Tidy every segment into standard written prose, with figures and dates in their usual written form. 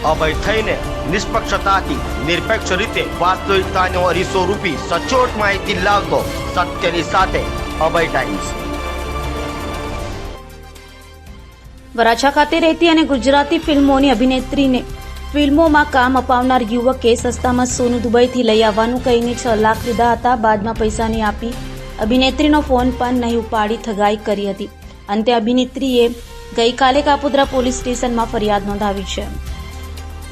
અભય થઈને નિષ્પક્ષતાથી નિરપેક્ષ રીતે વાસ્તવિકતાનો અરીસો રૂપી સચોટ માહિતી લાવતો સત્યની સાથે અભય ટાઈમ્સ। વરાછા ખાતે રહેતી અને ગુજરાતી ફિલ્મોની અભિનેત્રીને ફિલ્મોમાં કામ અપાવનાર યુવકે સસ્તામાં સોનું દુબઈથી લઈ આવવાનું કહીને 6 લાખ લીધા હતા। બાદમાં પૈસા નહીં આપી અભિનેત્રીનો ફોન પણ નહીં ઉપાડી ઠગાઈ કરી હતી। અંતે અભિનેત્રીએ ગઈકાલે કાપોદ્રા પોલીસ સ્ટેશનમાં ફરિયાદ નોંધાવી છે।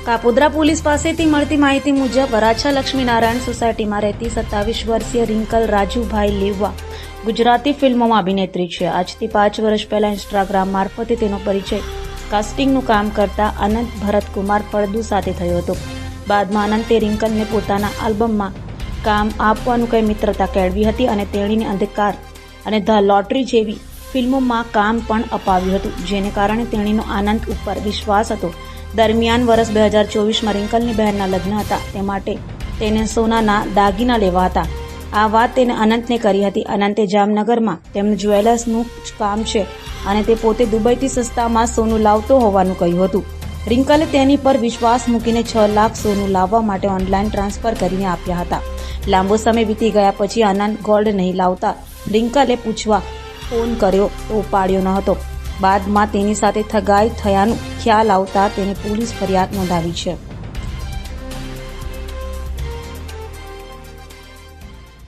કાપોદ્રા પોલીસ પાસેથી મળતી માહિતી મુજબ વરાછા લક્ષ્મીનારાયણ સોસાયટીમાં રહેતી 27 વર્ષીય રિંકલ રાજુભાઈ લેવા ગુજરાતી ફિલ્મોમાં અભિનેત્રી છે। આજથી 5 વર્ષ પહેલા ઇન્સ્ટાગ્રામ મારફતે તેનો પરિચય કાસ્ટિંગનું કામ કરતા અનંત ભરતકુમાર ફળદુ સાથે થયો હતો। બાદમાં અનંતે રિંકલને પોતાના આલ્બમમાં કામ આપવાનું કઈ મિત્રતા કેળવી હતી અને તેણીને અંધકાર અને ધ લોટરી જેવી ફિલ્મોમાં કામ પણ અપાવ્યું હતું, જેને કારણે તેણીનો આનંદ ઉપર વિશ્વાસ હતો। દરમિયાન વર્ષ 2024માં રિંકલની બહેનના લગ્ન હતા, તે માટે તેને સોનાના દાગીના લેવા હતા। આ વાત તેને અનંતને કરી હતી। અનંતે જામનગરમાં તેમનું જ્વેલર્સનું કામ છે અને તે પોતે દુબઈથી સસ્તામાં સોનું લાવતો હોવાનું કહ્યું હતું। રિંકલે તેની પર વિશ્વાસ મૂકીને 6 લાખ સોનું લાવવા માટે ઓનલાઈન ટ્રાન્સફર કરીને આપ્યા હતા। લાંબો સમય વીતી ગયા પછી અનંત ગોલ્ડ નહીં લાવતા રિંકલે પૂછવા ફોન કર્યો તો ઉપાડ્યો ન હતો। બાદમાં તેની સાથે ઠગાઈ થયાનું ખ્યાલ આવતા તેને પોલીસ ફરિયાદ નોંધાવી છે।